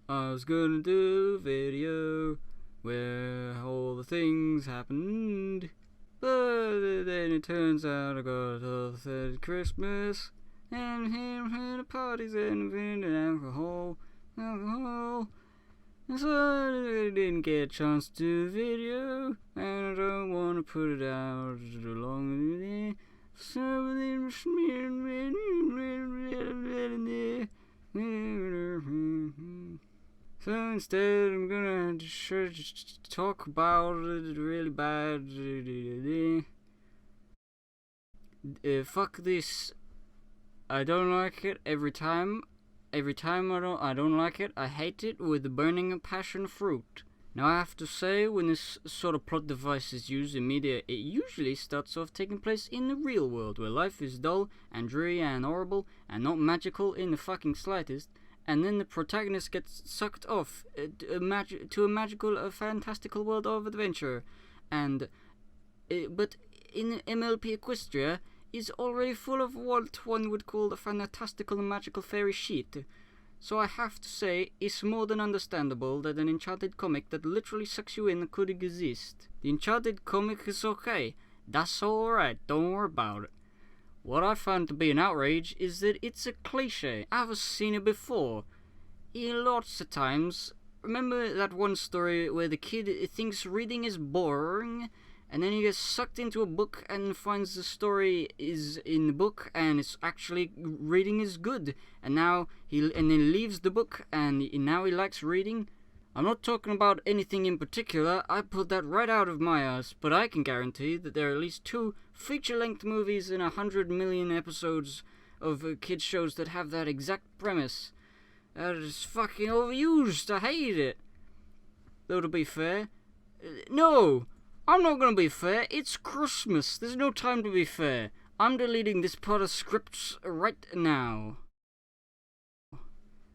I was gonna do a video where all the things happened, but then it turns out I got a third Christmas and the parties and alcohol, and so I didn't get a chance to do the video, and I don't want to put it out too long. So instead, I'm gonna just talk about it really bad. Fuck this. I don't like it every time. Every time I don't like it, I hate it with the burning passion fruit. Now I have to say, when this sort of plot device is used in media, it usually starts off taking place in the real world, where life is dull and dreary and horrible and not magical in the fucking slightest, and then the protagonist gets sucked off to a magical, fantastical world of adventure. But in MLP Equestria is already full of what one would call the fantastical and magical fairy shit. So I have to say, it's more than understandable that an Enchanted comic that literally sucks you in could exist. The Enchanted comic is okay. That's alright, don't worry about it. What I find to be an outrage is that it's a cliche. I've seen it before. Lots of times. Remember that one story where the kid thinks reading is boring, and then he gets sucked into a book and finds the story is in the book and it's actually reading is good, and then leaves the book and now he likes reading? I'm not talking about anything in particular, I pulled that right out of my ass, but I can guarantee that there are at least 2 feature-length movies in 100 million episodes of kids shows that have that exact premise. That is fucking overused, I hate it. Though to be fair, no! I'm not gonna be fair, it's Christmas, there's no time to be fair. I'm deleting this part of scripts right now.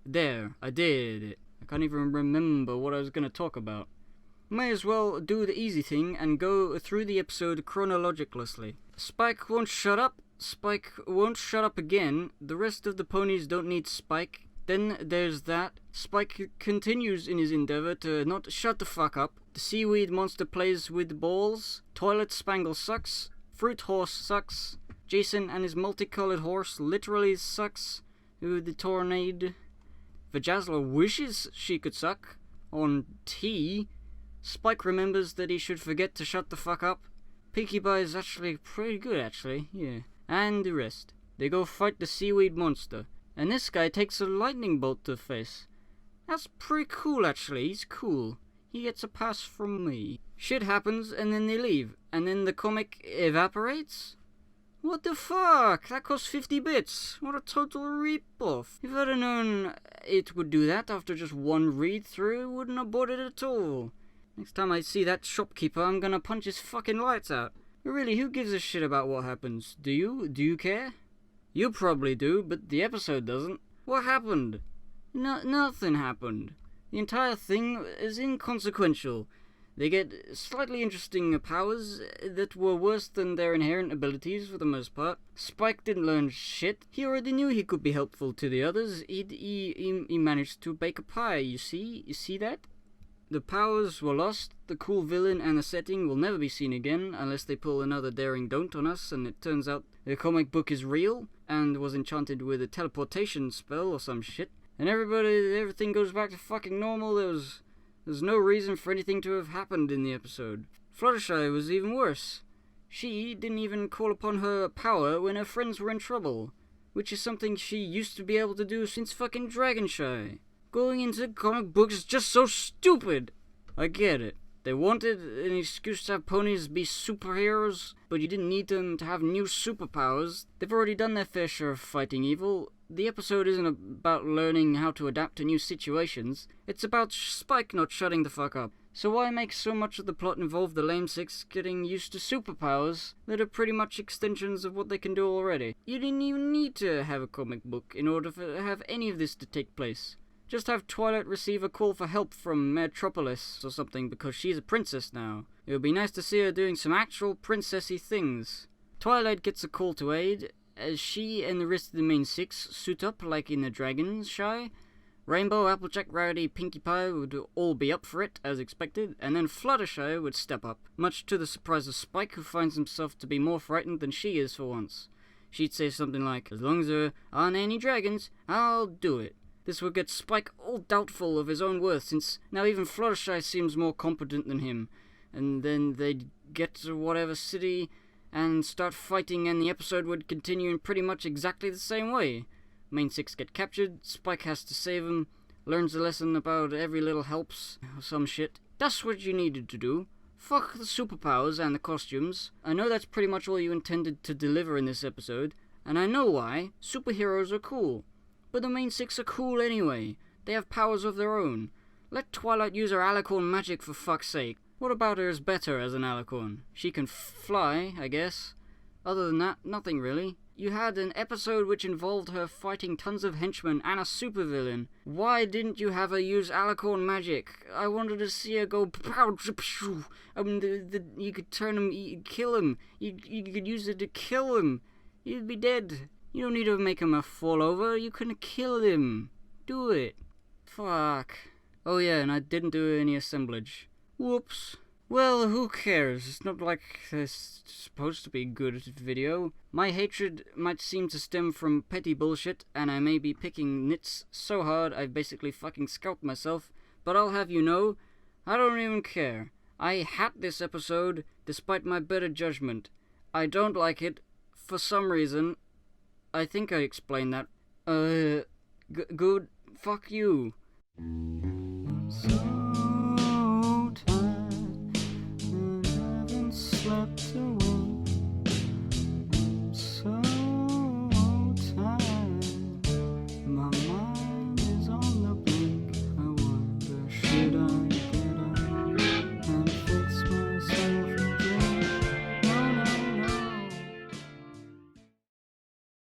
There, I did it. I can't even remember what I was gonna talk about. May as well do the easy thing and go through the episode chronologically. Spike won't shut up. Spike won't shut up again. The rest of the ponies don't need Spike. Then there's that. Spike continues in his endeavor to not shut the fuck up. The seaweed monster plays with balls. Toilet Spangle sucks. Fruit horse sucks. Jason and his multicolored horse literally sucks. With the tornado. Vajazzler wishes she could suck. On tea. Spike remembers that he should forget to shut the fuck up. Pinkie Pie is actually pretty good, yeah. And the rest. They go fight the seaweed monster. And this guy takes a lightning bolt to the face. That's pretty cool, actually. He's cool. He gets a pass from me. Shit happens, and then they leave. And then the comic evaporates? What the fuck? That cost 50 bits. What a total rip-off. If I'd have known it would do that after just one read-through, I wouldn't have bought it at all. Next time I see that shopkeeper, I'm gonna punch his fucking lights out. But really, who gives a shit about what happens? Do you? Do you care? You probably do, but the episode doesn't. What happened? Nothing happened. The entire thing is inconsequential. They get slightly interesting powers that were worse than their inherent abilities for the most part. Spike didn't learn shit. He already knew he could be helpful to the others. He managed to bake a pie, you see? You see that? The powers were lost, the cool villain and the setting will never be seen again unless they pull another daring don't on us and it turns out the comic book is real and was enchanted with a teleportation spell or some shit. And everything goes back to fucking normal. There's no reason for anything to have happened in the episode. Fluttershy was even worse. She didn't even call upon her power when her friends were in trouble, which is something she used to be able to do since fucking Dragonshy. Going into comic books is just so stupid. I get it. They wanted an excuse to have ponies be superheroes, but you didn't need them to have new superpowers. They've already done their fair share of fighting evil. The episode isn't about learning how to adapt to new situations. It's about Spike not shutting the fuck up. So why make so much of the plot involve the lame six getting used to superpowers that are pretty much extensions of what they can do already? You didn't even need to have a comic book in order to have any of this to take place. Just have Twilight receive a call for help from Metropolis or something because she's a princess now. It would be nice to see her doing some actual princessy things. Twilight gets a call to aid as she and the rest of the main six suit up like in the Dragonshy, Rainbow, Applejack, Rowdy, Pinkie Pie would all be up for it, as expected, and then Fluttershy would step up, much to the surprise of Spike, who finds himself to be more frightened than she is for once. She'd say something like, "As long as there aren't any dragons, I'll do it." This would get Spike all doubtful of his own worth, since now even Fluttershy seems more competent than him. And then they'd get to whatever city and start fighting, and the episode would continue in pretty much exactly the same way. Main six get captured, Spike has to save them, learns a lesson about every little helps, or some shit. That's what you needed to do. Fuck the superpowers and the costumes. I know that's pretty much all you intended to deliver in this episode, and I know why. Superheroes are cool. But the main six are cool anyway. They have powers of their own. Let Twilight use her alicorn magic for fuck's sake. What about her is better as an alicorn? She can fly, I guess. Other than that, nothing really. You had an episode which involved her fighting tons of henchmen and a supervillain. Why didn't you have her use alicorn magic? I wanted to see her go pow. I mean, you could turn him, kill him. You could use it to kill him. He'd be dead. You don't need to make him a fall over. You can kill him. Do it. Fuck. Oh yeah, and I didn't do any assemblage. Whoops. Well, who cares? It's not like it's supposed to be a good video. My hatred might seem to stem from petty bullshit, and I may be picking nits so hard I've basically fucking scalped myself, but I'll have you know, I don't even care. I hat this episode despite my better judgment. I don't like it for some reason. I think I explained that. Good. Fuck you. So tired and haven't slept a wink. I'm so tired. My mind is on the blink. I wonder, should I